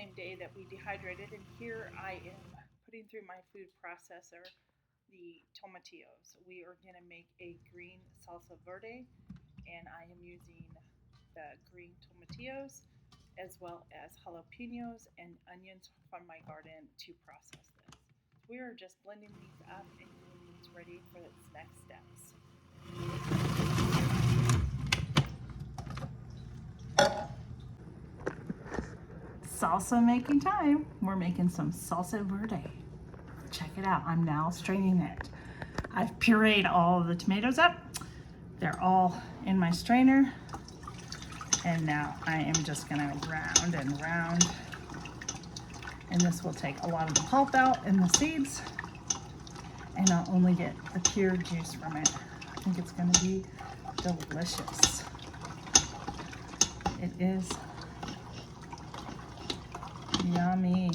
same day that we dehydrated, and here I am putting through my food processor the tomatillos. We are going to make a green salsa verde, and I am using the green tomatillos as well as jalapenos and onions from my garden to process this. We are just blending these up and getting these ready for its next steps. Salsa making time. We're making some salsa verde. Check it out. I'm now straining it. I've pureed all of the tomatoes up. They're all in my strainer. And now I am just gonna round and round. And this will take a lot of the pulp out and the seeds. And I'll only get the pure juice from it. I think it's gonna be delicious. It is yummy.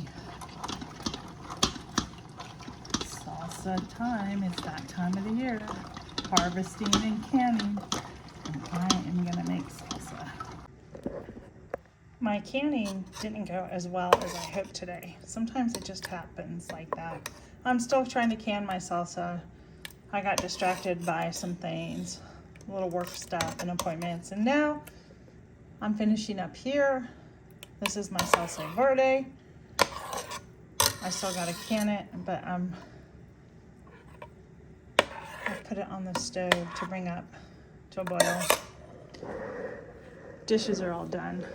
Salsa time. It's that time of the year. Harvesting and canning. And I am gonna make salsa. My canning didn't go as well as I hoped today. Sometimes it just happens like that. I'm still trying to can my salsa. I got distracted by some things, a little work stuff and appointments, and now I'm finishing up here. This is my salsa verde. I still gotta can it, but I put it on the stove to bring up to a boil. Dishes are all done.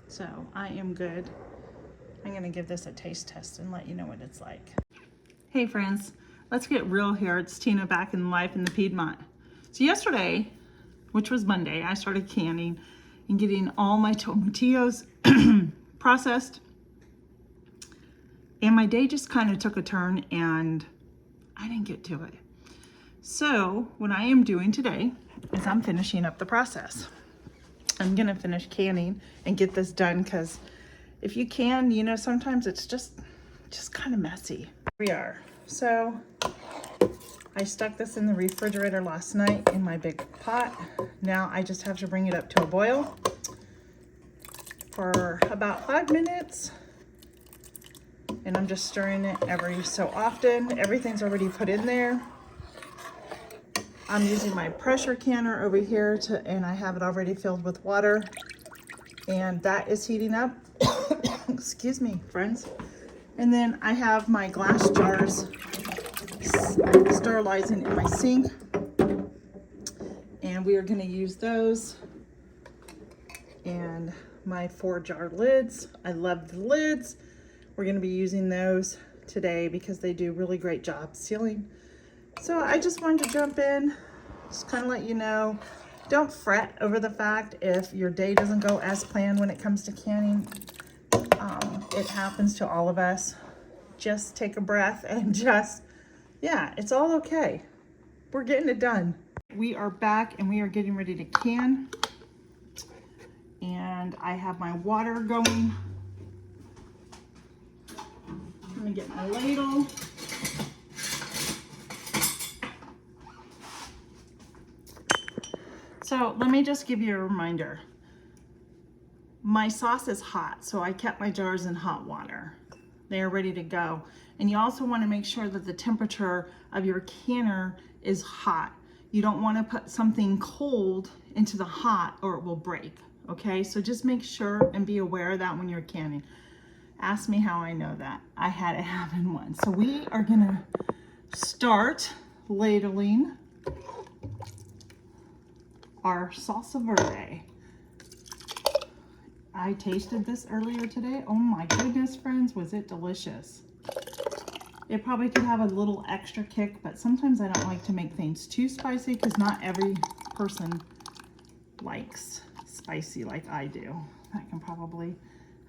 So I am good. I'm gonna give this a taste test and let you know what it's like. Hey friends, let's get real here. It's Tina back in life in the Piedmont. So yesterday, which was Monday, I started canning and getting all my tomatillos processed. And my day just kind of took a turn and I didn't get to it. So what I am doing today is I'm finishing up the process. I'm gonna finish canning and get this done, because if you can, you know, sometimes it's just kind of messy. Here we are. So I stuck this in the refrigerator last night in my big pot. Now I just have to bring it up to a boil for about 5 minutes. And I'm just stirring it every so often. Everything's already put in there. I'm using my pressure canner over here and I have it already filled with water, and that is heating up. Excuse me, friends. And then I have my glass jars sterilizing in my sink, and we are going to use those. And my 4-jar lids. I love the lids. We're going to be using those today because they do really great job sealing. So I just wanted to jump in, just kind of let you know, don't fret over the fact if your day doesn't go as planned when it comes to canning. It happens to all of us. Just take a breath and yeah, it's all okay. We're getting it done. We are back and we are getting ready to can. And I have my water going. Let me get my ladle. So let me just give you a reminder. My sauce is hot, so I kept my jars in hot water. They are ready to go. And you also want to make sure that the temperature of your canner is hot. You don't want to put something cold into the hot or it will break, okay? So just make sure and be aware of that when you're canning. Ask me how I know that. I had it happen once. So we are gonna start ladling our salsa verde. I tasted this earlier today. Oh my goodness, friends, was it delicious. It probably could have a little extra kick, but sometimes I don't like to make things too spicy because not every person likes spicy like I do. I can probably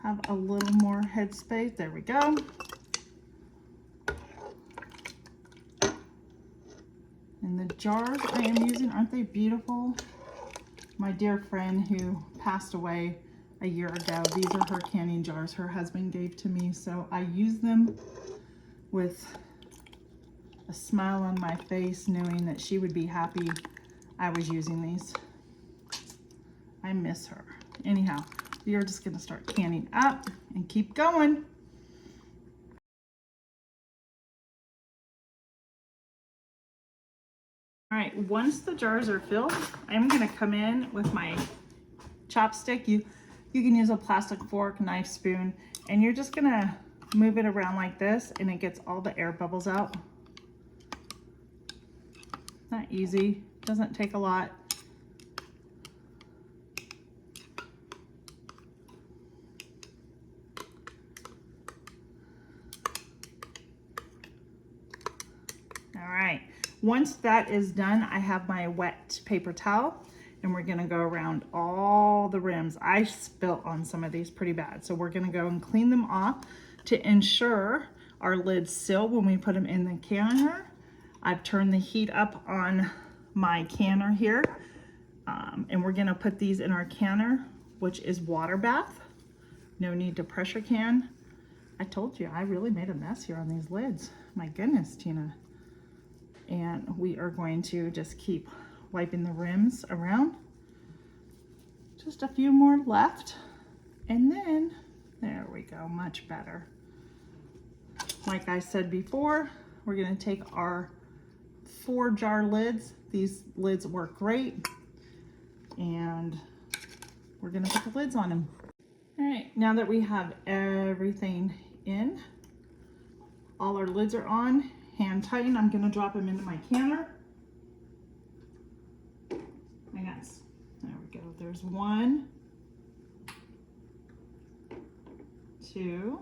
have a little more headspace. There we go. And the jars I am using, aren't they beautiful? My dear friend who passed away a year ago, these are her canning jars her husband gave to me, so I use them with a smile on my face, knowing that she would be happy I was using these. I miss her. Anyhow, you're just gonna start canning up and keep going. All right, once the jars are filled, I'm gonna come in with my chopstick. You can use a plastic fork, knife, spoon, and you're just gonna move it around like this, and it gets all the air bubbles out. Not easy, doesn't take a lot. All right, once that is done, I have my wet paper towel, and we're gonna go around all the rims. I spilt on some of these pretty bad, so we're gonna go and clean them off to ensure our lids seal when we put them in the canner. I've turned the heat up on my canner here, and we're gonna put these in our canner, which is water bath. No need to pressure can. I told you, I really made a mess here on these lids. My goodness, Tina. And we are going to just keep wiping the rims around. Just a few more left. And then, there we go, much better. Like I said before, we're gonna take our 4-jar lids. These lids work great. And we're gonna put the lids on them. All right, now that we have everything in, all our lids are on, hand tighten. I'm gonna drop them into my canner. I got, there we go. There's 1, 2,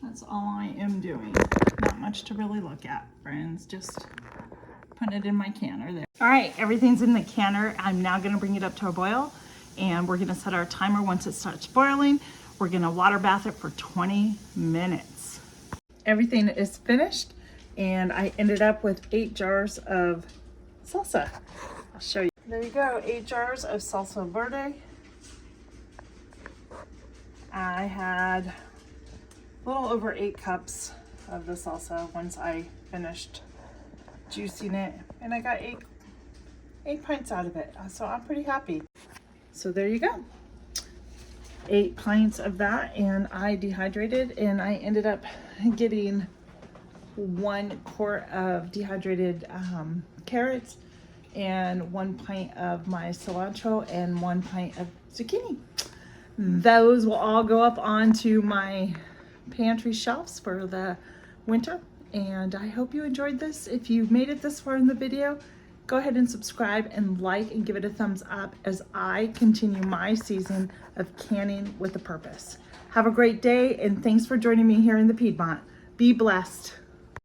that's all I am doing. Not much to really look at, friends. Just put it in my canner there. All right, everything's in the canner. I'm now gonna bring it up to a boil, and we're gonna set our timer. Once it starts boiling, we're gonna water bath it for 20 minutes. Everything is finished, and I ended up with 8 jars of salsa. I'll show you. There you go, 8 jars of Salsa Verde. I had a little over 8 cups of the salsa once I finished juicing it, and I got 8 pints out of it, so I'm pretty happy. So there you go, 8 pints of that, and I dehydrated, and I ended up getting 1 quart of dehydrated carrots, and 1 pint of my cilantro, and 1 pint of zucchini. Those will all go up onto my pantry shelves for the winter, and I hope you enjoyed this. If you made it this far in the video, go ahead and subscribe and like and give it a thumbs up as I continue my season of canning with a purpose. Have a great day, and thanks for joining me here in the Piedmont. Be blessed.